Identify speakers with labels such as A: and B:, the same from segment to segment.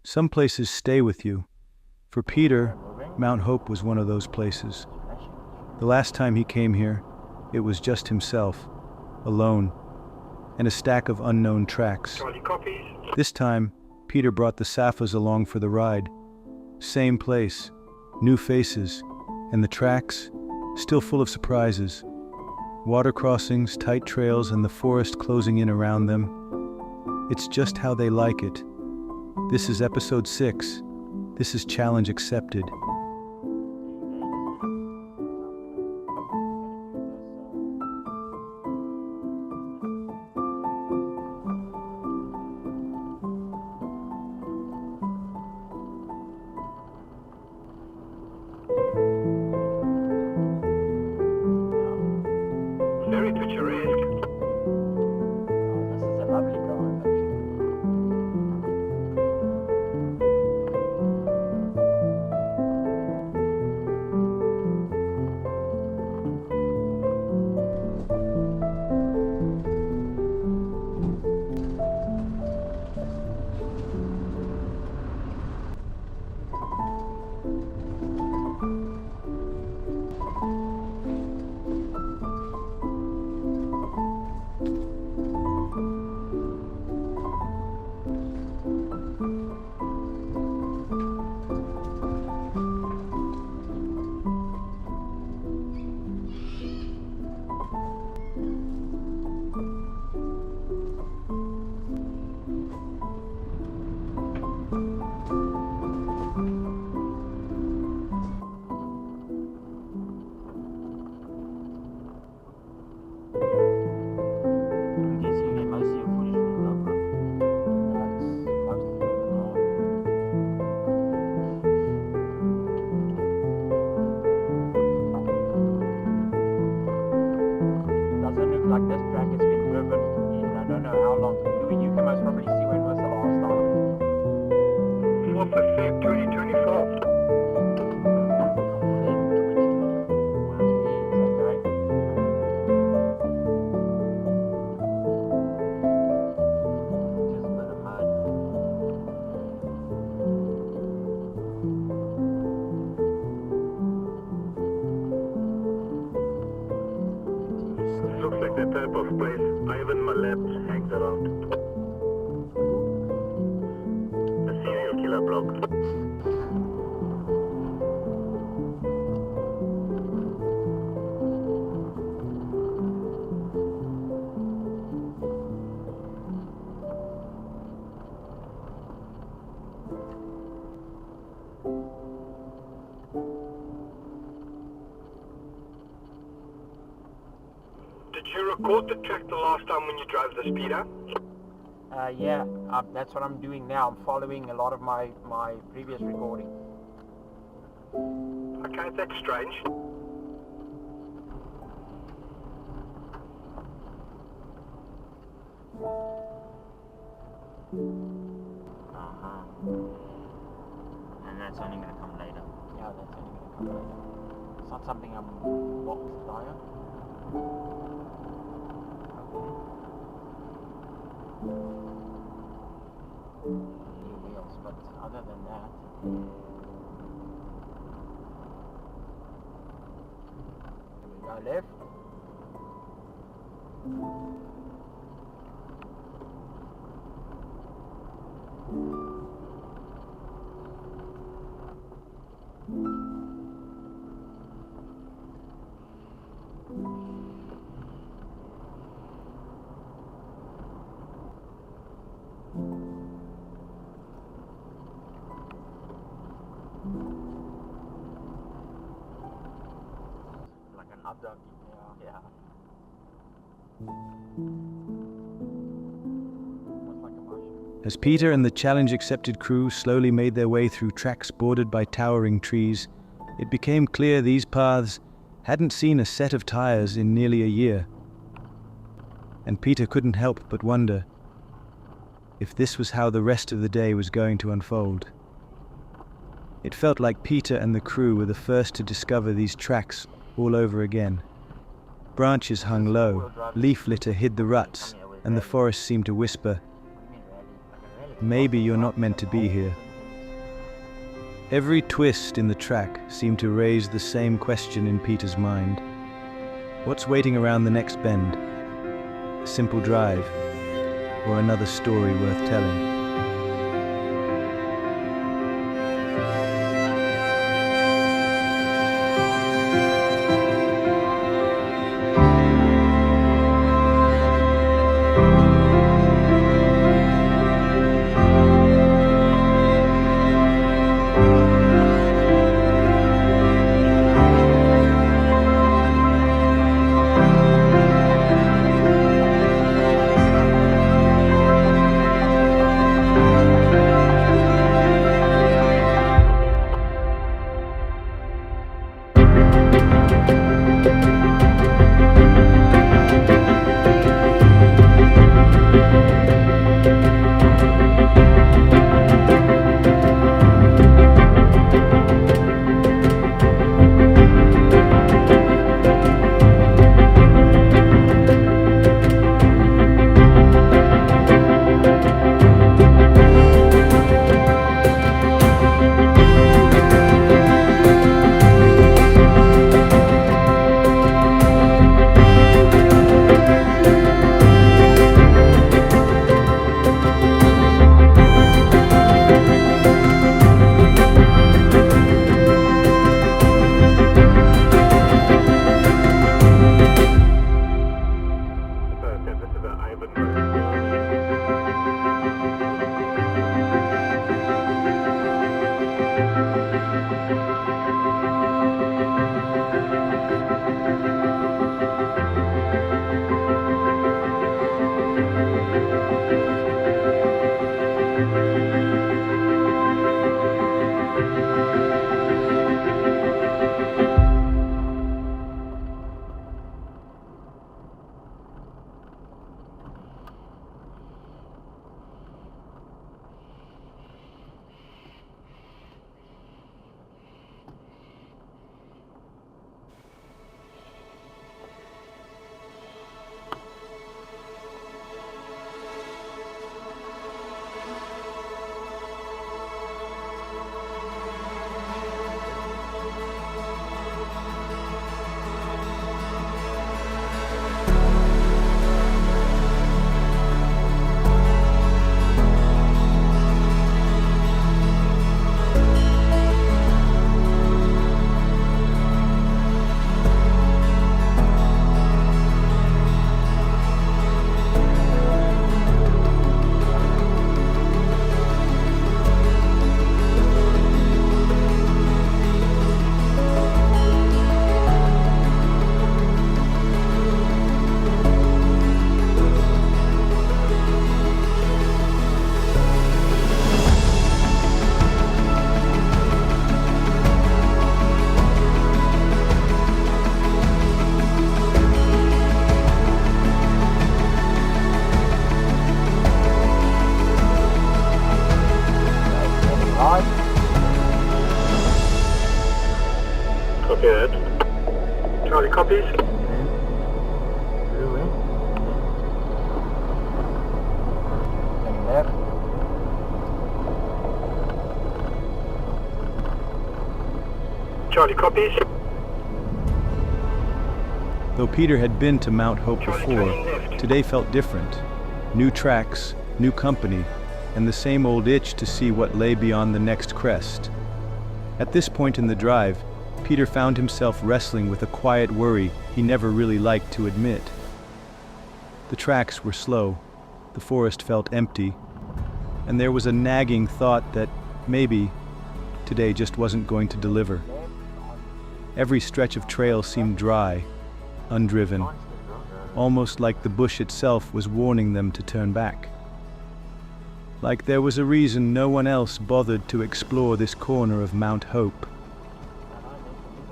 A: Some places stay with you. For Peter, Mount Hope was one of those places. The last time he came here, it was just himself, alone, and a stack of unknown tracks. This time, Peter brought the Saffas along for the ride. Same place, new faces, and the tracks, still full of surprises. Water crossings, tight trails, and the forest closing in around them. It's just how they like it. This is episode 6. This is Challenge Accepted.
B: Very picturesque.
C: This is a lovely drive, actually. I'm guessing you get most of your footage from the GoPro. That's mostly from the car. Doesn't look like this track has been driven in I don't know how long. Louis, you can most probably see when was the last time.
B: 4th of Feb 2024. Looks like that type of place Ivan Malep hangs around. The serial killer block. Did you record the track the last time when you drove the speeder?
C: Yeah, that's what I'm doing now. I'm following a lot of my previous recording.
B: Okay, that's strange.
D: And that's only going to come later.
C: Yeah, that's only going to come later. It's not something I'm boxed by. New wheels, but other than that, we go left. Like an up dog, yeah. Almost like a mushroom.
A: As Peter and the Challenge Accepted crew slowly made their way through tracks bordered by towering trees, it became clear these paths hadn't seen a set of tires in nearly a year. And Peter couldn't help but wonder if this was how the rest of the day was going to unfold. It felt like Peter and the crew were the first to discover these tracks all over again. Branches hung low, leaf litter hid the ruts, and the forest seemed to whisper, "Maybe you're not meant to be here." Every twist in the track seemed to raise the same question in Peter's mind. What's waiting around the next bend? A simple drive, or another story worth telling?
B: Copy that. Charlie copies.
C: Blue in. Turning left.
B: Charlie copies.
A: Though Peter had been to Mount Hope before, today felt different. New tracks, new company, and the same old itch to see what lay beyond the next crest. At this point in the drive, Peter found himself wrestling with a quiet worry he never really liked to admit. The tracks were slow, the forest felt empty, and there was a nagging thought that maybe today just wasn't going to deliver. Every stretch of trail seemed dry, undriven, almost like the bush itself was warning them to turn back. Like there was a reason no one else bothered to explore this corner of Mount Hope.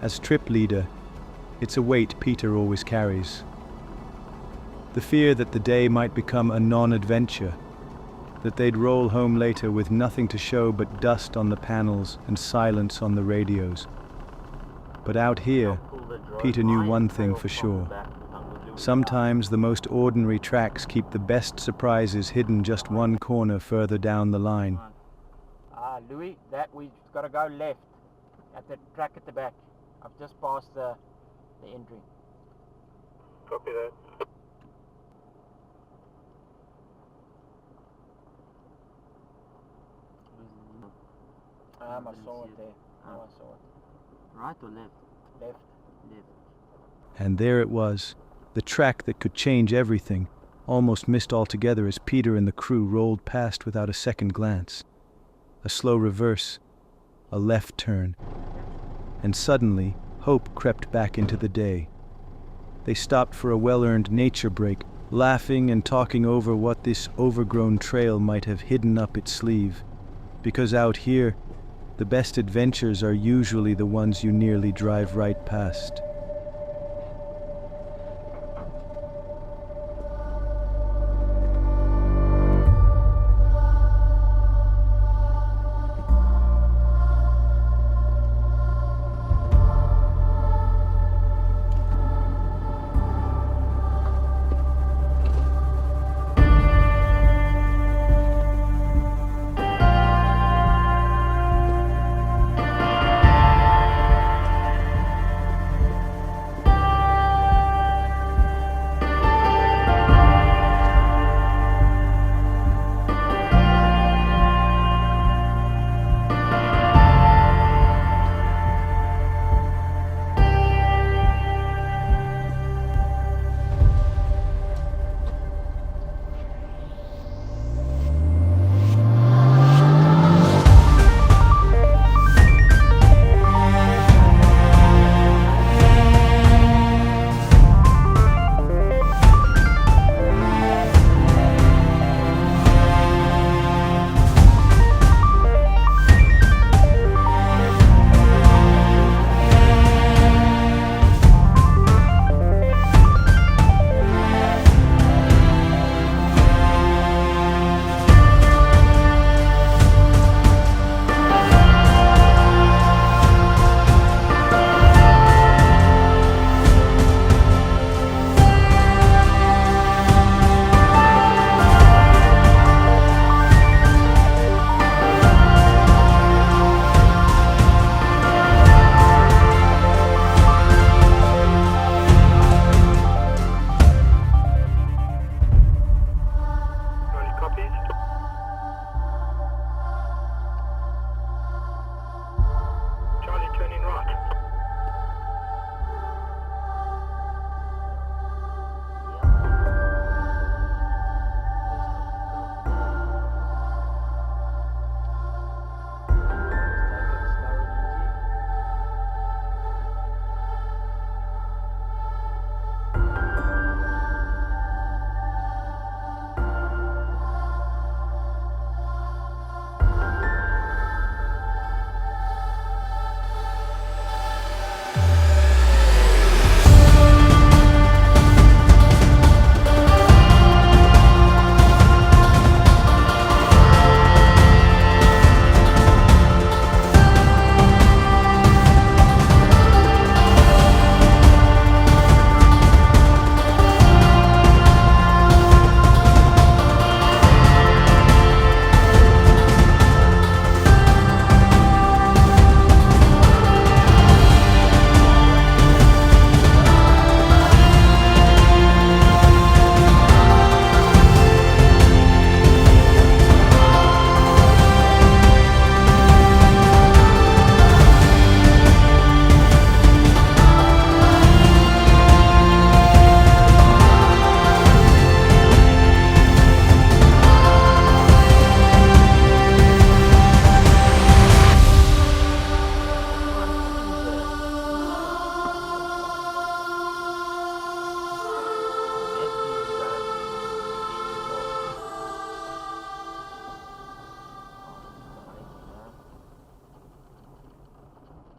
A: As trip leader, it's a weight Peter always carries. The fear that the day might become a non-adventure, that they'd roll home later with nothing to show but dust on the panels and silence on the radios. But out here, Peter knew one thing for sure. Sometimes the most ordinary tracks keep the best surprises hidden just one corner further down the line.
C: Louis, that we've got to go left at the track at the back. I've just passed the entry.
B: Copy that.
C: I
D: didn't
C: saw
D: see
C: it
D: it.
C: there.
D: Ah.
C: I saw it.
D: Right or left?
C: Left.
D: Left.
A: And there it was, the track that could change everything, almost missed altogether as Peter and the crew rolled past without a second glance. A slow reverse, a left turn, and suddenly hope crept back into the day. They stopped for a well-earned nature break, laughing and talking over what this overgrown trail might have hidden up its sleeve. Because out here, the best adventures are usually the ones you nearly drive right past.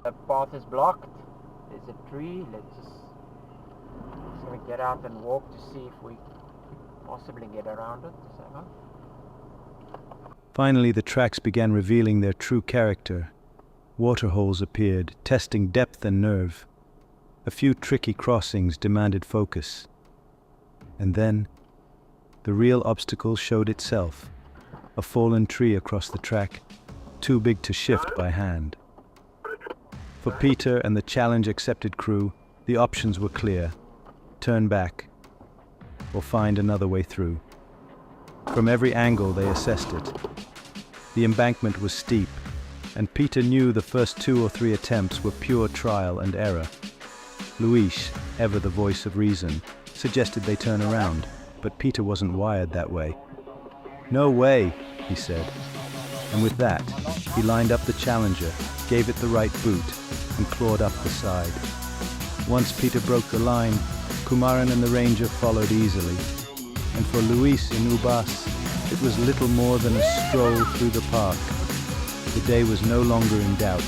C: The path is blocked. There's a tree. Let's just gonna get out and walk to see if we possibly get around it. So,
A: Finally, the tracks began revealing their true character. Waterholes appeared, testing depth and nerve. A few tricky crossings demanded focus. And then, the real obstacle showed itself. A fallen tree across the track, too big to shift by hand. For Peter and the challenge accepted crew, the options were clear: turn back, or find another way through. From every angle they assessed it. The embankment was steep, and Peter knew the first 2 or 3 attempts were pure trial and error. Luis, ever the voice of reason, suggested they turn around, but Peter wasn't wired that way. "No way," he said. And with that, he lined up the Challenger, gave it the right boot, and clawed up the side. Once Peter broke the line, Kumaran and the Ranger followed easily. And for Luis in Ubas, it was little more than a stroll through the park. The day was no longer in doubt.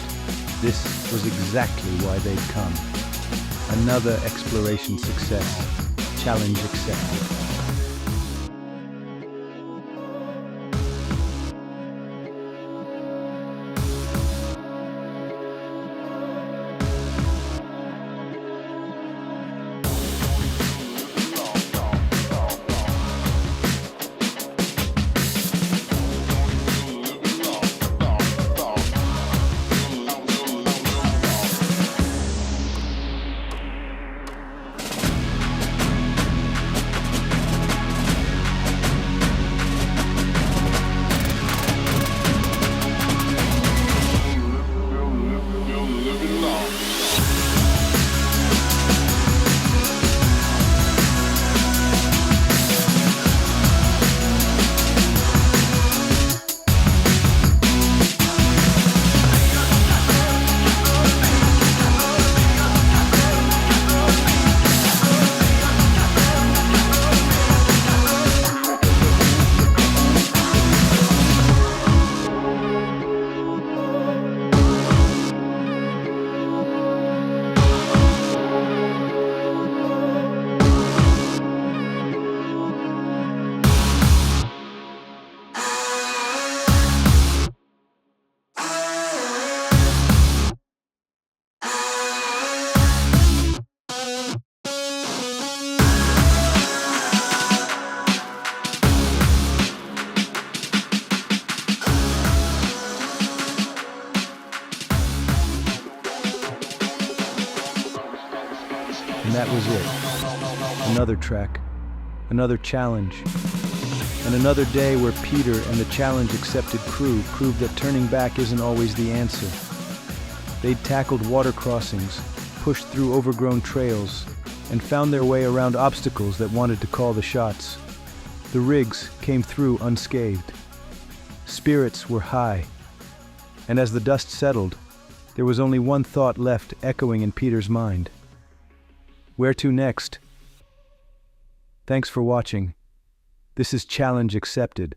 A: This was exactly why they'd come. Another exploration success. Challenge accepted. And that was it. Another trek, another challenge, and another day where Peter and the challenge-accepted crew proved that turning back isn't always the answer. They'd tackled water crossings, pushed through overgrown trails, and found their way around obstacles that wanted to call the shots. The rigs came through unscathed. Spirits were high. And as the dust settled, there was only one thought left echoing in Peter's mind. Where to next? Thanks for watching. This is Challenge Accepted,